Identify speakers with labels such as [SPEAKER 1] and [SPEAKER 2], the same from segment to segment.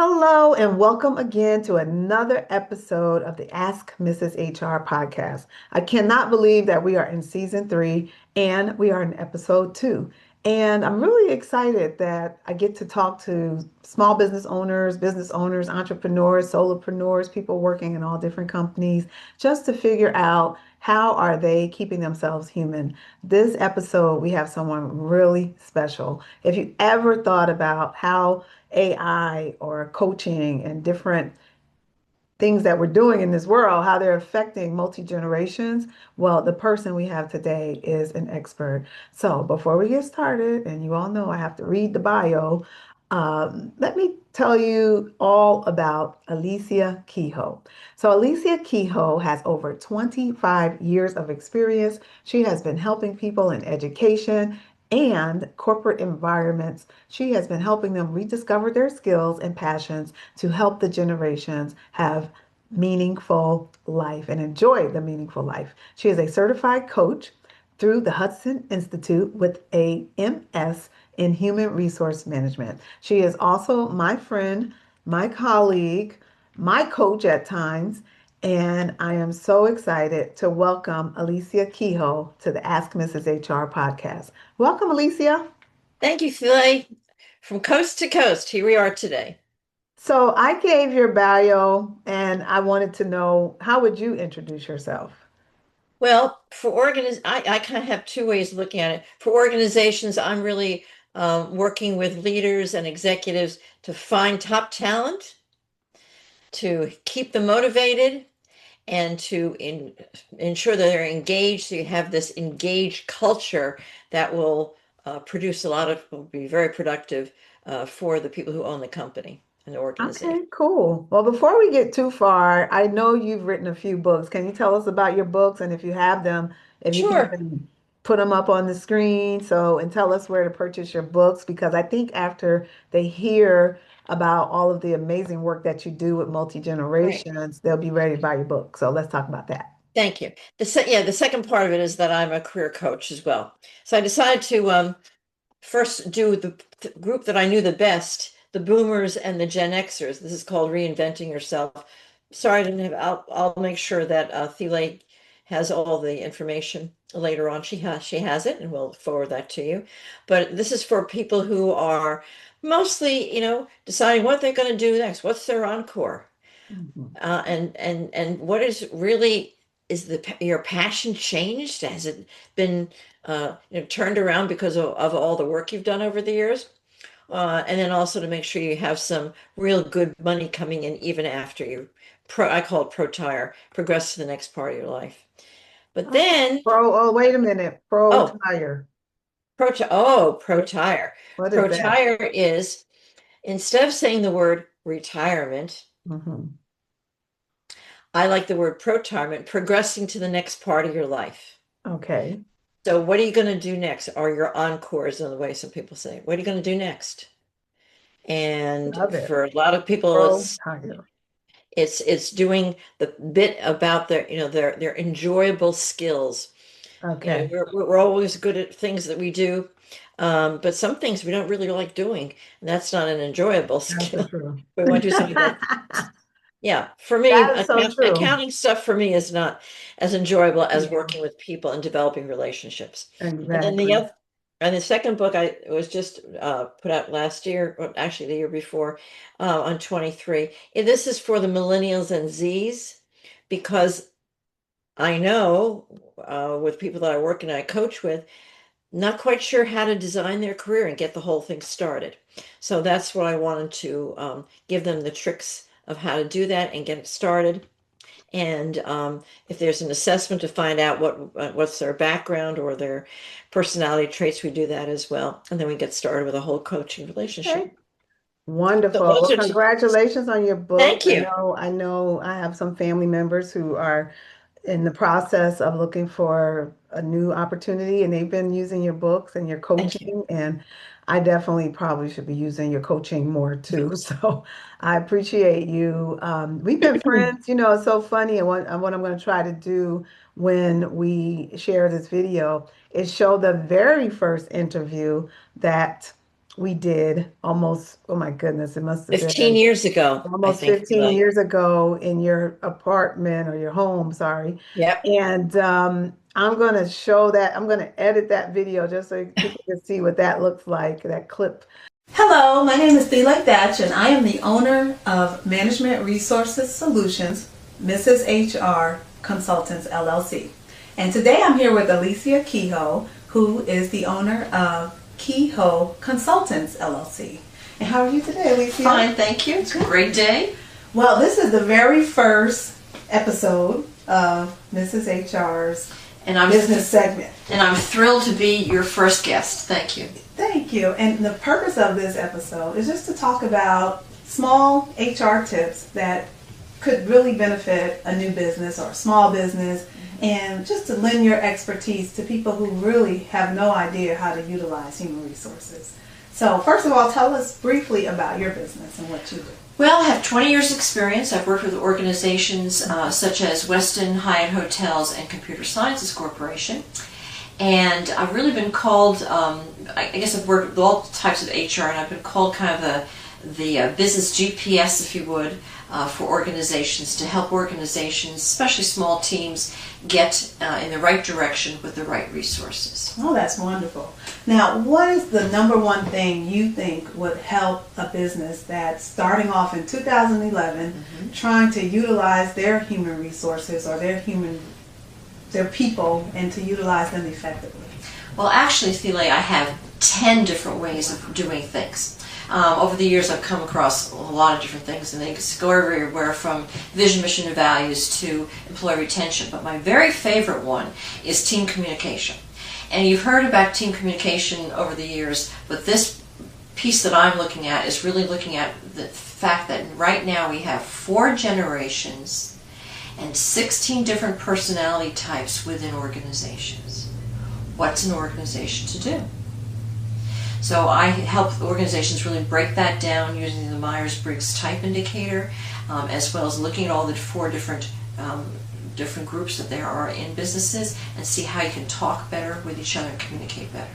[SPEAKER 1] Hello, and welcome again to another episode of the Ask Mrs. HR podcast. I cannot believe that we are in season three and we are in episode two. And I'm really excited that I get to talk to small business owners, entrepreneurs, solopreneurs, people working in all different companies, just to figure out how are they keeping themselves human. This episode, we have someone really special. If you ever thought about how AI or coaching and different things that we're doing in this world, how they're affecting multi-generations. Well, the person we have today is an expert. So before we get started, and you all know I have to read the bio, let me tell you all about Alysia Kehoe. So Alysia Kehoe has over 25 years of experience. She has been helping people in education and corporate environments. She has been helping them rediscover their skills and passions to help the generations have meaningful life and enjoy the meaningful life. She is a certified coach through the Hudson Institute with a MS in human resource management. She is also my friend, my colleague, my coach at times, and I am so excited to welcome Alysia Kehoe to the Ask Mrs. HR podcast. Welcome, Alysia.
[SPEAKER 2] Thank you, Thelá. From coast to coast, here we are today.
[SPEAKER 1] So I gave your bio and I wanted to know how would you introduce yourself?
[SPEAKER 2] Well, I kind of have two ways of looking at it. For organizations, I'm really working with leaders and executives to find top talent, to keep them motivated, and ensure that they're engaged. So you have this engaged culture that will will be very productive for the people who own the company and the organization.
[SPEAKER 1] Okay, cool. Well, before we get too far, I know you've written a few books. Can you tell us about your books and if you have them, if you can
[SPEAKER 2] Sure.
[SPEAKER 1] even put them up on the screen and tell us where to purchase your books because I think after they hear about all of the amazing work that you do with
[SPEAKER 2] Right.
[SPEAKER 1] multi-generations, they'll be ready to buy your book. So let's talk about that.
[SPEAKER 2] Thank you. The second part of it is that I'm a career coach as well. So I decided to first do the group that I knew the best, the Boomers and the Gen Xers. This is called Reinventing Yourself. Sorry, I didn't have. I'll make sure that Thelá has all the information later on. She has it, and we'll forward that to you. But this is for people who are mostly, deciding what they're going to do next. What's their encore?
[SPEAKER 1] Mhm.
[SPEAKER 2] And what is really is your passion changed? Has it been turned around because of all the work you've done over the years? And then also to make sure you have some real good money coming in even after you I call it pro-tire, progress to the next part of your life. But
[SPEAKER 1] Oh,
[SPEAKER 2] then,
[SPEAKER 1] wait a minute. Pro
[SPEAKER 2] oh,
[SPEAKER 1] tire.
[SPEAKER 2] pro-tire.
[SPEAKER 1] What is that?
[SPEAKER 2] Pro-tire is, instead of saying the word retirement,
[SPEAKER 1] Hmm.
[SPEAKER 2] I like the word pro-retirement, progressing to the next part of your life.
[SPEAKER 1] Okay.
[SPEAKER 2] So what are you going to do next? Or your encores, in the way some people say. What are you going to do next? And
[SPEAKER 1] Love it.
[SPEAKER 2] for a lot of people,
[SPEAKER 1] Pro tire.
[SPEAKER 2] it's doing the bit about their enjoyable skills.
[SPEAKER 1] Okay.
[SPEAKER 2] We're always good at things that we do, but some things we don't really like doing, and that's not an enjoyable
[SPEAKER 1] That's so
[SPEAKER 2] skill.
[SPEAKER 1] true.
[SPEAKER 2] We want to do something that, yeah, for me,
[SPEAKER 1] That is so true.
[SPEAKER 2] accounting stuff for me is not as enjoyable as
[SPEAKER 1] Yeah,
[SPEAKER 2] working with people and developing relationships. And then the
[SPEAKER 1] exactly.
[SPEAKER 2] other, and the second book I was just put out last year, or actually the year before, on 23. This is for the millennials and Zs because I know with people that I work and I coach with, not quite sure how to design their career and get the whole thing started. So that's what I wanted to give them the tricks of how to do that and get it started. And if there's an assessment to find out what's their background or their personality traits, we do that as well. And then we get started with a whole coaching relationship.
[SPEAKER 1] Okay.
[SPEAKER 2] So
[SPEAKER 1] Wonderful.
[SPEAKER 2] those
[SPEAKER 1] Well,
[SPEAKER 2] are two.
[SPEAKER 1] congratulations on your book.
[SPEAKER 2] Thank you.
[SPEAKER 1] I have some family members who are in the process of looking for a new opportunity and they've been using your books and your
[SPEAKER 2] Thank you.
[SPEAKER 1] coaching and I definitely probably should be using your coaching more too. So I appreciate you. We've been friends, it's so funny and what I'm going to try to do when we share this video is show the very first interview that We did almost, oh my goodness, it must have
[SPEAKER 2] 15
[SPEAKER 1] been
[SPEAKER 2] years ago, I
[SPEAKER 1] almost
[SPEAKER 2] think.
[SPEAKER 1] 15
[SPEAKER 2] Like,
[SPEAKER 1] years ago in your apartment or your home, sorry.
[SPEAKER 2] yep.
[SPEAKER 1] And I'm going to show that, I'm going to edit that video just so people can see what that looks like, that clip. Hello, my name is Thelá Thatch, and I am the owner of Management Resources Solutions, Mrs. HR Consultants LLC. And today I'm here with Alysia Kehoe, who is the owner of Kehoe Consultants LLC. And how are you today, Alysia?
[SPEAKER 3] Fine, thank you. It's a great day.
[SPEAKER 1] Well, this is the very first episode of Mrs. HR's
[SPEAKER 3] And I'm
[SPEAKER 1] business segment.
[SPEAKER 3] and I'm thrilled to be your first guest. Thank you.
[SPEAKER 1] Thank you. And the purpose of this episode is just to talk about small HR tips that could really benefit a new business or a small business, and just to lend your expertise to people who really have no idea how to utilize human resources. So first of all, tell us briefly about your business and what you do.
[SPEAKER 3] Well, I have 20 years experience. I've worked with organizations such as Westin Hyatt Hotels and Computer Sciences Corporation. And I've really been called, I guess I've worked with all types of HR, and I've been called kind of the business GPS, if you would, for organizations, to help organizations, especially small teams, get in the right direction with the right resources.
[SPEAKER 1] Oh, that's wonderful. Now, what is the number one thing you think would help a business that's starting off in 2011, trying to utilize their human resources or their people, and to utilize them effectively?
[SPEAKER 3] Well, actually, Thelá, I have 10 different ways of doing things. Over the years, I've come across a lot of different things, and they go everywhere from vision, mission, and values to employee retention. But my very favorite one is team communication. And you've heard about team communication over the years, but this piece that I'm looking at is really looking at the fact that right now we have 4 generations and 16 different personality types within organizations. What's an organization to do? So I help organizations really break that down using the Myers-Briggs type indicator, as well as looking at all the 4 different groups that there are in businesses, and see how you can talk better with each other and communicate better.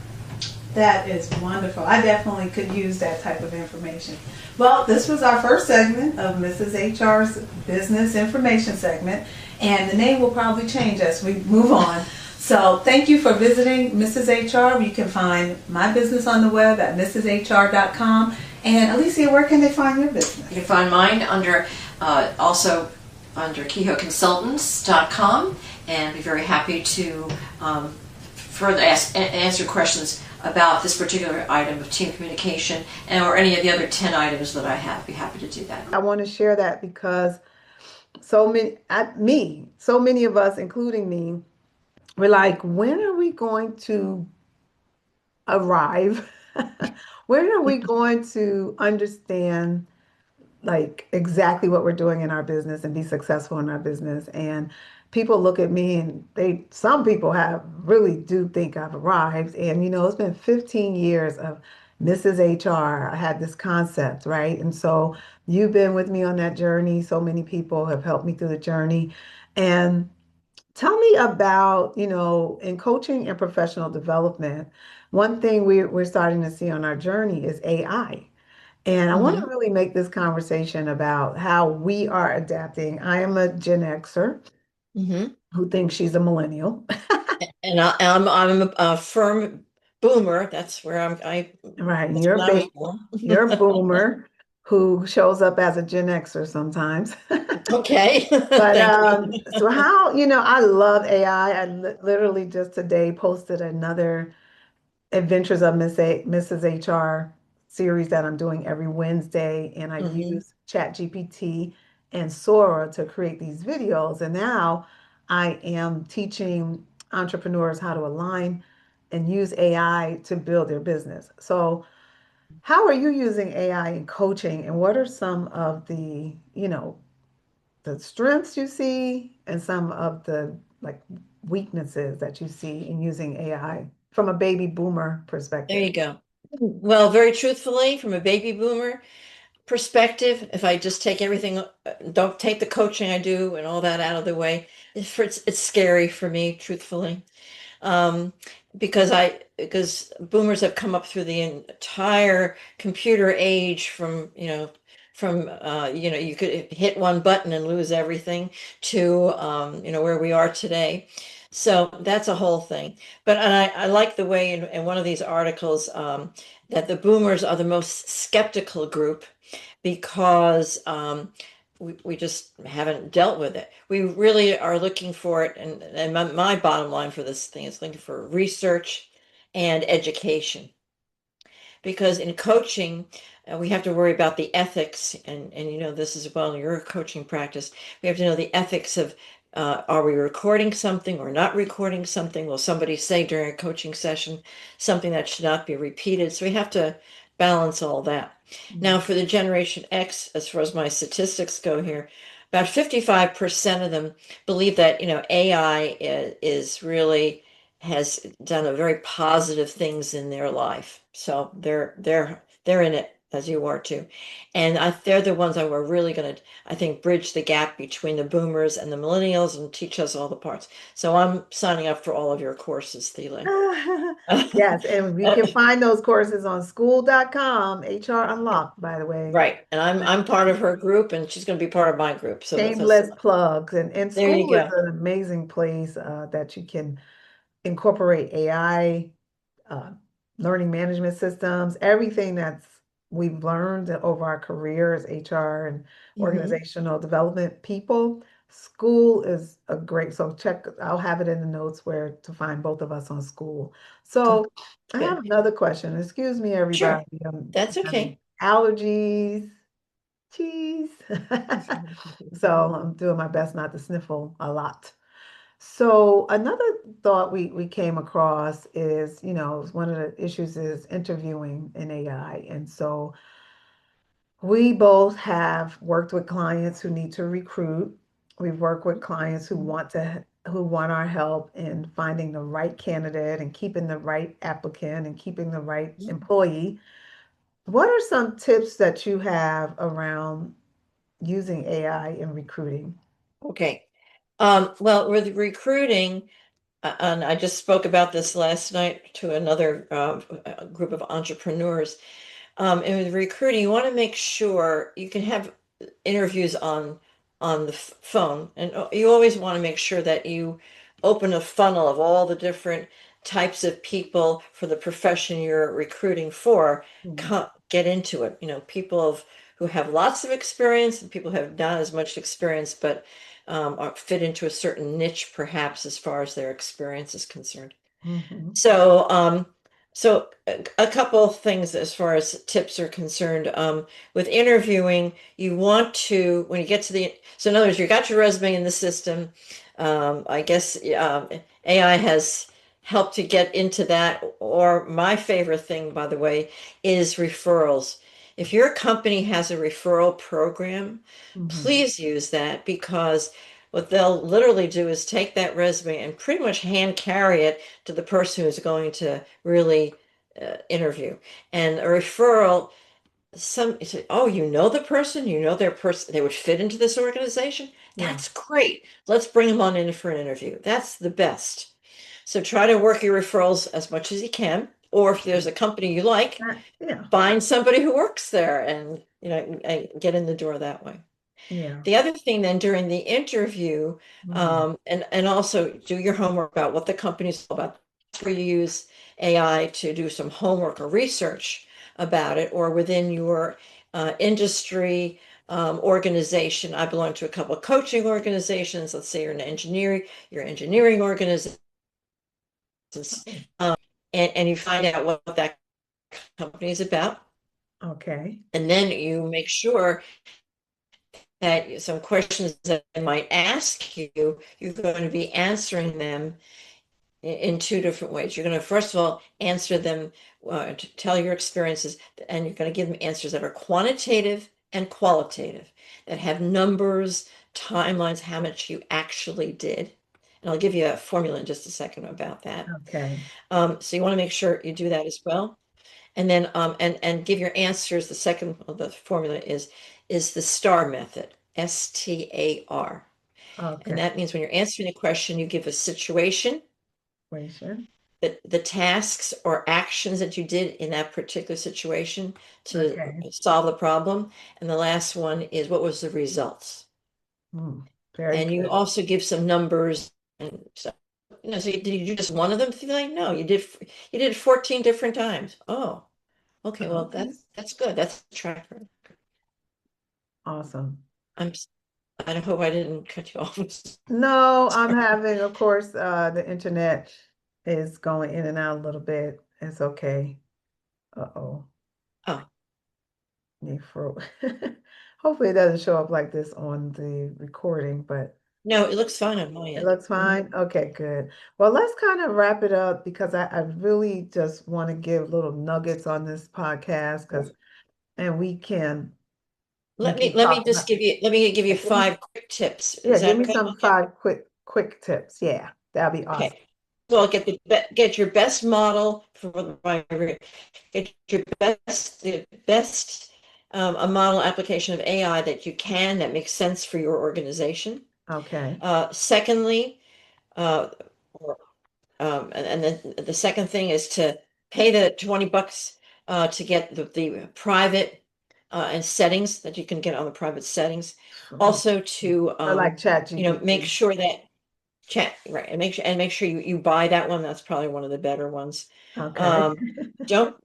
[SPEAKER 1] That is wonderful. I definitely could use that type of information. Well, this was our first segment of Mrs. HR's Business Information segment, and the name will probably change as we move on. So thank you for visiting Mrs. HR. You can find my business on the web at mrshr.com. And Alysia, where can they find your business?
[SPEAKER 3] You can find mine under also under kehoeconsultants.com, and be very happy to further answer questions about this particular item of team communication, or any of the other 10 items that I have. Be happy to do that.
[SPEAKER 1] I want to share that because so many of us, including me, we're like, when are we going to arrive? When are we going to understand like exactly what we're doing in our business and be successful in our business? And people look at me and some people have really do think I've arrived. And it's been 15 years of Mrs. HR. I had this concept, right? And so you've been with me on that journey. So many people have helped me through the journey. And tell me about, in coaching and professional development, one thing we're starting to see on our journey is AI. And I want to
[SPEAKER 3] Mm-hmm.
[SPEAKER 1] really make this conversation about how we are adapting. I am a Gen Xer
[SPEAKER 3] Mm-hmm.
[SPEAKER 1] who thinks she's a millennial.
[SPEAKER 2] And I'm a firm boomer. That's where
[SPEAKER 1] Right. And
[SPEAKER 2] that's when I was born.
[SPEAKER 1] you're a boomer who shows up as a Gen Xer sometimes.
[SPEAKER 2] Okay.
[SPEAKER 1] But
[SPEAKER 2] Thank you.
[SPEAKER 1] so how, I love AI. Literally just today posted another Adventures of Mrs. HR series that I'm doing every Wednesday, and I
[SPEAKER 2] Hmm.
[SPEAKER 1] use ChatGPT and Sora to create these videos. And now I am teaching entrepreneurs how to align and use AI to build their business. So, how are you using AI in coaching, and what are some of the strengths you see and some of the like weaknesses that you see in using AI from a baby boomer
[SPEAKER 2] There
[SPEAKER 1] perspective?
[SPEAKER 2] you go. Well, very truthfully, from a baby boomer perspective, if I just take everything, don't take the coaching I do and all that out of the way, it's scary for me, truthfully, um, because because boomers have come up through the entire computer age from, you could hit one button and lose everything to, where we are today. So that's a whole thing. But and I like the way in one of these articles that the boomers are the most skeptical group because we just haven't dealt with it. We really are looking for it, and my bottom line for this thing is looking for research and education. Because in coaching, we have to worry about the ethics, and this is well in your coaching practice. We have to know the ethics of are we recording something or not recording something? Will somebody say during a coaching session something that should not be repeated? So we have to balance all that. Now, for the Generation X, as far as my statistics go here, about 55% of them believe that, AI is really has done a very positive things in their life. So they're in it as you are too. And they're the ones that were really going to, I think, bridge the gap between the boomers and the millennials and teach us all the parts. So I'm signing up for all of your courses, Thelá.
[SPEAKER 1] Yes, and we can find those courses on school.com, HR Unlocked, by the way.
[SPEAKER 2] Right. And I'm part of her group and she's going to be part of my group. So that's
[SPEAKER 1] Shameless plugs. And
[SPEAKER 2] there you
[SPEAKER 1] school is
[SPEAKER 2] go.
[SPEAKER 1] an amazing place that you can incorporate AI, uh, learning management systems, everything that's we've learned over our career as HR and
[SPEAKER 2] Mhm.
[SPEAKER 1] organizational development people. School is a great, so check, I'll have it in the notes where to find both of us on school.
[SPEAKER 2] Okay,
[SPEAKER 1] So I have
[SPEAKER 2] good.
[SPEAKER 1] another question. Excuse me,
[SPEAKER 2] Sure.
[SPEAKER 1] everybody.
[SPEAKER 2] That's
[SPEAKER 1] Having
[SPEAKER 2] okay.
[SPEAKER 1] allergies, cheese. So I'm doing my best not to sniffle a lot. So another thought we came across is, one of the issues is interviewing in AI. And so we both have worked with clients who need to recruit. We've worked with clients who want our help in finding the right candidate and keeping the right applicant and keeping the right employee. What are some tips that you have around using AI in recruiting?
[SPEAKER 2] Okay. Well, with recruiting, and I just spoke about this last night to another group of entrepreneurs. And with recruiting, you want to make sure you can have interviews on the phone, and you always want to make sure that you open a funnel of all the different types of people for the profession you're recruiting for.
[SPEAKER 1] Mhm.
[SPEAKER 2] Get into it. People who have lots of experience and people who have not as much experience, but fit into a certain niche, perhaps as far as their experience is concerned.
[SPEAKER 1] Mhm.
[SPEAKER 2] So, a couple of things as far as tips are concerned. With interviewing, you want to, when you get to so in other words, you got your resume in the system. I guess AI has helped to get into that. Or my favorite thing, by the way, is referrals. If your company has a referral program,
[SPEAKER 1] Mhm.
[SPEAKER 2] please use that because what they'll literally do is take that resume and pretty much hand carry it to the person who's going to really interview. And a referral, oh, you know the person, you know their person, they would fit into this organization.
[SPEAKER 1] Yeah.
[SPEAKER 2] That's great. Let's bring them on in for an interview. That's the best. So try to work your referrals as much as you can. Or if there's a company you like,
[SPEAKER 1] Yeah.
[SPEAKER 2] find somebody who works there and and get in the door that way.
[SPEAKER 1] Yeah.
[SPEAKER 2] The other thing then during the interview,
[SPEAKER 1] Mhm.
[SPEAKER 2] and also do your homework about what the company's all about. That's where you use AI to do some homework or research about it, or within your industry organization. I belong to a couple of coaching organizations. Let's say you're an your engineering organization,
[SPEAKER 1] Oh,
[SPEAKER 2] and you find out what that company is about,
[SPEAKER 1] okay.
[SPEAKER 2] and then you make sure that some questions that they might ask you, you're going to be answering them in two different ways. You're going to, first of all, answer them, to tell your experiences, and you're going to give them answers that are quantitative and qualitative, that have numbers, timelines, how much you actually did. And I'll give you a formula in just a second about that.
[SPEAKER 1] Okay.
[SPEAKER 2] So you want to make sure you do that as well. And then and give your answers. The second of the formula is the STAR method, STAR. And
[SPEAKER 1] Okay.
[SPEAKER 2] that means when you're answering a question, you give a situation,
[SPEAKER 1] Situation.
[SPEAKER 2] the tasks or actions that you did in that particular situation to
[SPEAKER 1] Okay.
[SPEAKER 2] solve the problem. And the last one is what was the results?
[SPEAKER 1] Hmm. Very
[SPEAKER 2] And you
[SPEAKER 1] good.
[SPEAKER 2] also give some numbers and stuff. So did you do just one of them? Like, no, you did 14 different times. Oh, okay, well
[SPEAKER 1] Okay.
[SPEAKER 2] that's good. That's a tracker.
[SPEAKER 1] Awesome.
[SPEAKER 2] I'm I hope I didn't cut you off.
[SPEAKER 1] No, I'm
[SPEAKER 2] Sorry.
[SPEAKER 1] having, of course, the internet is going in and out a little bit. It's okay. Uh-oh.
[SPEAKER 2] Oh,
[SPEAKER 1] You froze. Hopefully it doesn't show up like this on the recording, but
[SPEAKER 2] no, it looks fine on my
[SPEAKER 1] it
[SPEAKER 2] end.
[SPEAKER 1] looks fine. Okay, good. Well, let's kind of wrap it up because I really just want to give little nuggets on this podcast because and we can
[SPEAKER 2] Let me
[SPEAKER 1] talk
[SPEAKER 2] just
[SPEAKER 1] about
[SPEAKER 2] let me give you
[SPEAKER 1] give me
[SPEAKER 2] 5 quick tips.
[SPEAKER 1] yeah,
[SPEAKER 2] Is
[SPEAKER 1] give
[SPEAKER 2] that
[SPEAKER 1] me
[SPEAKER 2] good?
[SPEAKER 1] some five quick tips. Yeah, that'd be awesome.
[SPEAKER 2] Okay. Well, get your best model for get your best a model application of AI that you can that makes sense for your organization.
[SPEAKER 1] Okay.
[SPEAKER 2] Secondly, uh, or, and then the second thing is to pay the $20 to get the private and settings that you can get on the private settings.
[SPEAKER 1] So,
[SPEAKER 2] Also to
[SPEAKER 1] so like Chat
[SPEAKER 2] make
[SPEAKER 1] GPT.
[SPEAKER 2] sure that chat right and make sure you buy that one. That's probably one of the better ones.
[SPEAKER 1] Okay.
[SPEAKER 2] Um, don't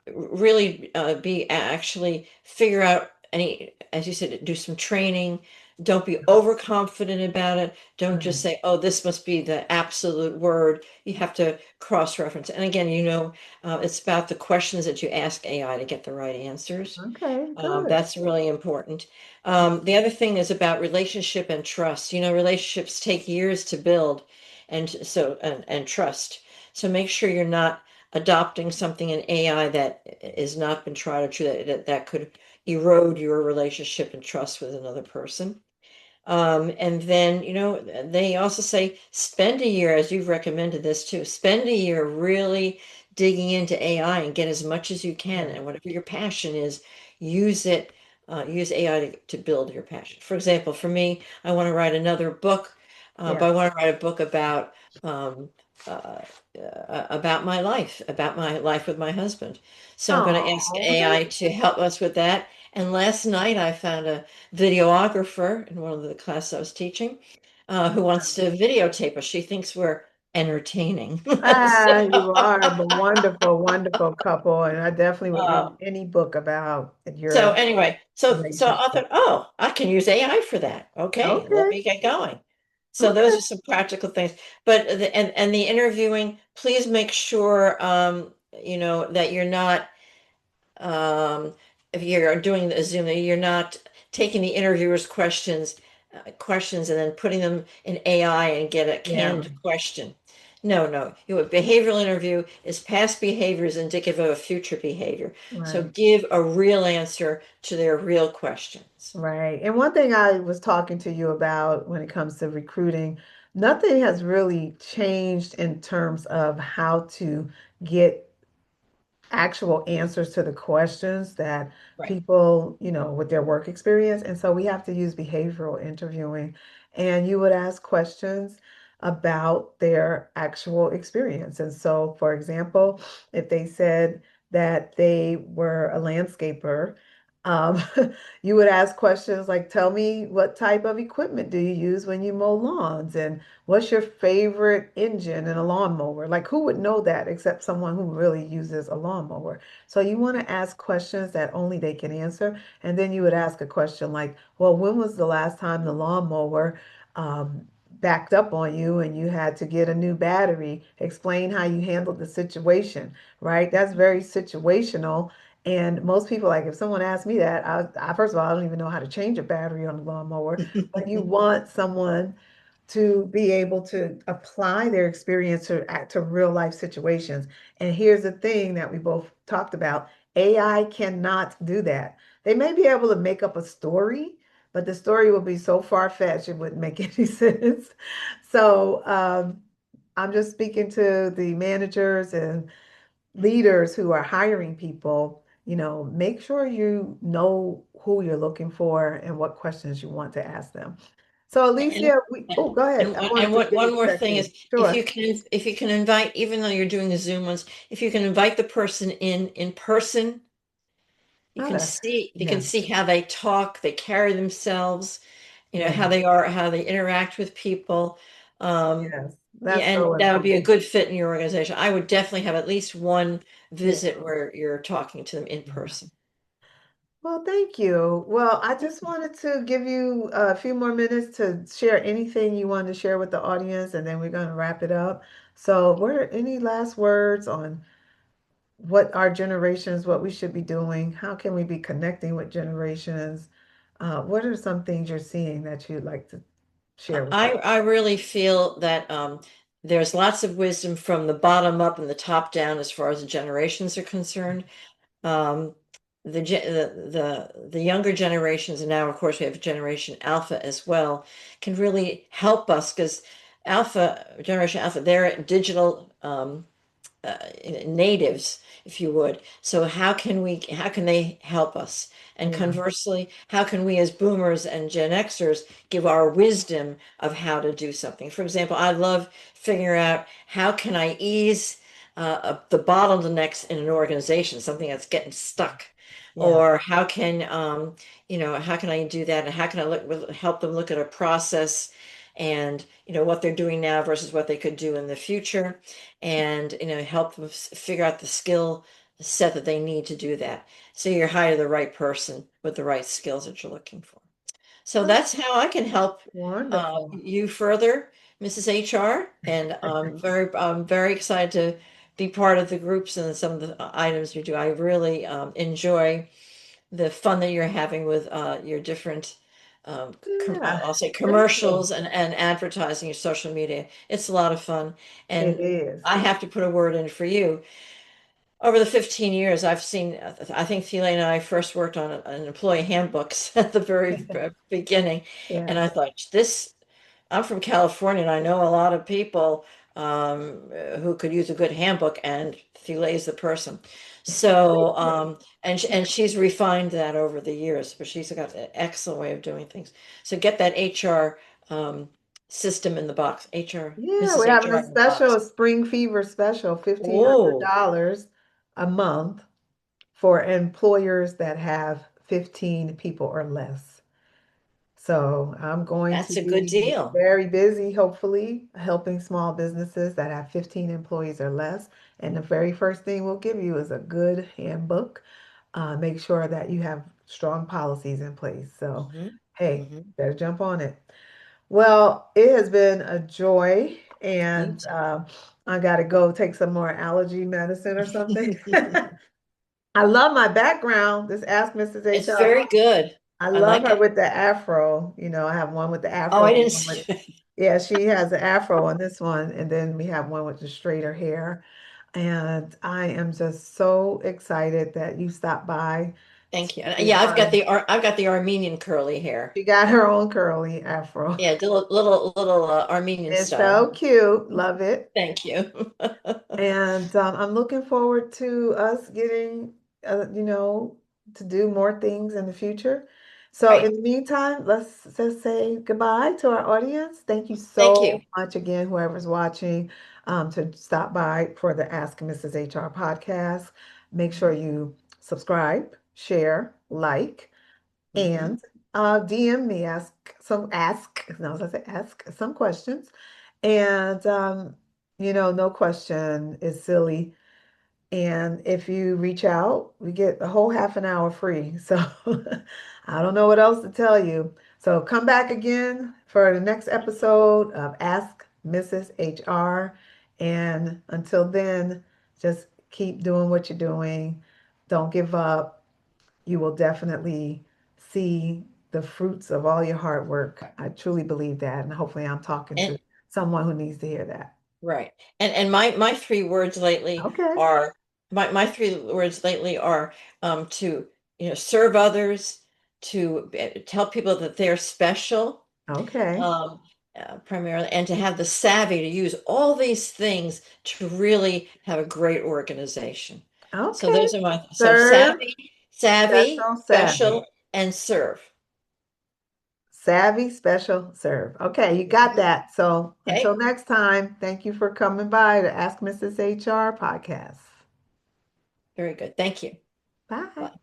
[SPEAKER 2] really be actually figure out any, as you said, do some training. Don't be overconfident about it. Don't just
[SPEAKER 1] Right.
[SPEAKER 2] say, "Oh, this must be the absolute word." You have to cross-reference. And again, it's about the questions that you ask AI to get the right answers.
[SPEAKER 1] Okay, good.
[SPEAKER 2] That's really important. The other thing is about relationship and trust. Relationships take years to build, and trust. So make sure you're not adopting something in AI that has not been tried or true that could erode your relationship and trust with another person. And then, they also say spend a year, as you've recommended this too, spend a year really digging into AI and get as much as you can.
[SPEAKER 1] Yeah.
[SPEAKER 2] And whatever your passion is, use it, use AI to build your passion. For example, for me, I want to write another book, but I
[SPEAKER 1] Yes.
[SPEAKER 2] want to write a book um, uh, about my life with my husband. So I'm going to ask
[SPEAKER 1] Oh,
[SPEAKER 2] AI
[SPEAKER 1] that's
[SPEAKER 2] to help us with that. And last night I found a videographer in one of the classes I was teaching, who wants to videotape us. She thinks we're entertaining.
[SPEAKER 1] ah,
[SPEAKER 2] So,
[SPEAKER 1] you are a wonderful, wonderful couple, and I definitely would
[SPEAKER 2] uh,
[SPEAKER 1] read any book about
[SPEAKER 2] so
[SPEAKER 1] your
[SPEAKER 2] anyway, so I
[SPEAKER 1] relationship.
[SPEAKER 2] thought, oh, I can use AI for that. Okay, let
[SPEAKER 1] Okay,
[SPEAKER 2] me get going. So those
[SPEAKER 1] okay,
[SPEAKER 2] are some practical things. But and the interviewing, please make sure that you're not um, if you're doing a Zoom, that you're not taking the interviewer's questions and then putting them in AI and get a
[SPEAKER 1] yeah,
[SPEAKER 2] canned question. No, no. A behavioral interview is past behavior is indicative of a future behavior. So
[SPEAKER 1] right,
[SPEAKER 2] give a real answer to their real questions.
[SPEAKER 1] right. And one thing I was talking to you about when it comes to recruiting, nothing has really changed in terms of how to get actual answers to the questions that
[SPEAKER 2] Right.
[SPEAKER 1] people, with their work experience. And so we have to use behavioral interviewing. And you would ask questions about their actual experience. And so, for example, if they said that they were a landscaper, um, you would ask questions like, tell me what type of equipment do you use when you mow lawns? And what's your favorite engine in a lawnmower? Like, who would know that except someone who really uses a lawnmower? So you want to ask questions that only they can answer. And then you would ask a question like, well, when was the last time the lawnmower backed up on you and you had to get a new battery? Explain how you handled the situation, right? That's very situational. And most people, like, if someone asks me that, first of all, I don't even know how to change a battery on a lawnmower. But you want someone to be able to apply their experience to real life situations. And here's the thing that we both talked about. AI cannot do that. They may be able to make up a story, but the story will be so far-fetched it wouldn't make any sense. So I'm just speaking to the managers and leaders who are hiring people, make sure you know who you're looking for and what questions you want to ask them. So
[SPEAKER 2] And
[SPEAKER 1] Alysia, oh, go ahead. I wanted
[SPEAKER 2] and
[SPEAKER 1] to
[SPEAKER 2] what
[SPEAKER 1] give you
[SPEAKER 2] one
[SPEAKER 1] a
[SPEAKER 2] more
[SPEAKER 1] check
[SPEAKER 2] thing
[SPEAKER 1] in.
[SPEAKER 2] is
[SPEAKER 1] Sure.
[SPEAKER 2] if you can invite, even though you're doing the Zoom ones, if you can invite the person in person,
[SPEAKER 1] Oh, that's,
[SPEAKER 2] you can
[SPEAKER 1] yeah,
[SPEAKER 2] see how they talk, they carry themselves, how
[SPEAKER 1] yeah,
[SPEAKER 2] they are, how they interact with people. Um,
[SPEAKER 1] yes.
[SPEAKER 2] yeah,
[SPEAKER 1] That's
[SPEAKER 2] and
[SPEAKER 1] so
[SPEAKER 2] that would be a
[SPEAKER 1] important.
[SPEAKER 2] good fit in your organization. I would definitely have at least one
[SPEAKER 1] Yeah.
[SPEAKER 2] visit where you're talking to them in
[SPEAKER 1] Yeah.
[SPEAKER 2] person.
[SPEAKER 1] Well, thank you. Well, I just wanted to give you a few more minutes to share anything you want to share with the audience, and then we're going to wrap it up. So, what are any last words on what our generations, what we should be doing? How can we be connecting with generations? What are some things you're seeing that you'd like to share with us?
[SPEAKER 2] I really feel that there's lots of wisdom from the bottom up and the top down as far as the generations are concerned. Um, the younger generations, and now of course we have Generation Alpha as well, can really help us because Generation Alpha, they're digital uh, natives, if you would. So how can they help us? And
[SPEAKER 1] Yeah,
[SPEAKER 2] conversely, how can we as boomers and Gen Xers give our wisdom of how to do something? For example, I love figuring out how can I ease the bottlenecks in an organization, something that's getting stuck.
[SPEAKER 1] yeah,
[SPEAKER 2] Or how can I do that? And how can I help them look at a process and, what they're doing now versus what they could do in the future, and help them figure out the skill set that they need to do that, so you're hiring the right person with the right skills that you're looking for. So
[SPEAKER 1] oh,
[SPEAKER 2] that's how I can help
[SPEAKER 1] wonderful.
[SPEAKER 2] you further, Mrs. HR, and I'm very excited to be part of the groups and some of the items you do. I really enjoy the fun that you're having with your different
[SPEAKER 1] Yeah,
[SPEAKER 2] I'll say
[SPEAKER 1] thank you.
[SPEAKER 2] commercials and advertising your social media. It's a lot of fun.
[SPEAKER 1] It
[SPEAKER 2] And
[SPEAKER 1] is.
[SPEAKER 2] I have to put a word in for you. Over the 15 years, I've seen, I think Thelá and I first worked on an employee handbooks at the very beginning. And I
[SPEAKER 1] Yes.
[SPEAKER 2] thought, I'm from California and I know a lot of people who could use a good handbook, and Thiele is the person. So, and she's refined that over the years, but she's got an excellent way of doing things. So get that HR system in the box,
[SPEAKER 1] Yeah,
[SPEAKER 2] Mrs.
[SPEAKER 1] we're having a
[SPEAKER 2] HR in the
[SPEAKER 1] special,
[SPEAKER 2] box.
[SPEAKER 1] a spring fever special,
[SPEAKER 2] Oh,
[SPEAKER 1] $1,500 a month for employers that have 15 people or less. So I'm going to
[SPEAKER 2] that's a good
[SPEAKER 1] be
[SPEAKER 2] deal.
[SPEAKER 1] very busy, hopefully, helping small businesses that have 15 employees or less. And the very first thing we'll give you is a good handbook. Make sure that you have strong policies in place. So,
[SPEAKER 2] Hmm.
[SPEAKER 1] hey,
[SPEAKER 2] Hmm.
[SPEAKER 1] better jump on it. Well, it has been a joy,
[SPEAKER 2] You
[SPEAKER 1] and I got to go take some more allergy medicine or something.
[SPEAKER 2] too.
[SPEAKER 1] I love my background. This Ask Mrs.
[SPEAKER 2] It's
[SPEAKER 1] HR.
[SPEAKER 2] very good.
[SPEAKER 1] I
[SPEAKER 2] I
[SPEAKER 1] love
[SPEAKER 2] like
[SPEAKER 1] her
[SPEAKER 2] it.
[SPEAKER 1] with the afro. I have one with the
[SPEAKER 2] Oh,
[SPEAKER 1] afro,
[SPEAKER 2] I didn't
[SPEAKER 1] one with,
[SPEAKER 2] see.
[SPEAKER 1] yeah, she has the afro on this one, and then we have one with the straighter hair. And I am just so excited that you stopped by to
[SPEAKER 2] Thank you. And
[SPEAKER 1] be
[SPEAKER 2] yeah,
[SPEAKER 1] part of.
[SPEAKER 2] I've got the Armenian curly hair.
[SPEAKER 1] She got her own curly afro.
[SPEAKER 2] Yeah, the little Armenian
[SPEAKER 1] It's so
[SPEAKER 2] style.
[SPEAKER 1] cute. Love it.
[SPEAKER 2] Thank you.
[SPEAKER 1] And I'm looking forward to us getting, you know, to do more things in the future. So
[SPEAKER 2] Right.
[SPEAKER 1] in the meantime, let's just say goodbye to our audience. Thank you
[SPEAKER 2] Thank you.
[SPEAKER 1] so much again, whoever's watching, to stop by for the Ask Mrs. HR podcast. Make sure you subscribe, share, like,
[SPEAKER 2] Hmm.
[SPEAKER 1] and DM me, no, I say ask some questions. And no question is silly. And if you reach out, we get a whole half an hour free. So I don't know what else to tell you. So come back again for the next episode of Ask Mrs. HR. And until then, just keep doing what you're doing. Don't give up. You will definitely see the fruits of all your hard work. I truly believe that. And hopefully, I'm talking
[SPEAKER 2] And
[SPEAKER 1] to someone who needs to hear that.
[SPEAKER 2] right. And my three words lately
[SPEAKER 1] Okay.
[SPEAKER 2] are my three words lately are to serve others, to tell people that they're special,
[SPEAKER 1] Okay.
[SPEAKER 2] um, primarily, and to have the savvy to use all these things to really have a great organization. So
[SPEAKER 1] Okay.
[SPEAKER 2] those are my
[SPEAKER 1] Serve,
[SPEAKER 2] savvy,
[SPEAKER 1] special, savvy.
[SPEAKER 2] special, and serve.
[SPEAKER 1] Savvy Special Serve. Okay, you got that. So
[SPEAKER 2] Okay.
[SPEAKER 1] until next time, thank you for coming by to Ask Mrs. HR podcast.
[SPEAKER 2] Very good. Thank you.
[SPEAKER 1] Bye.
[SPEAKER 2] Bye.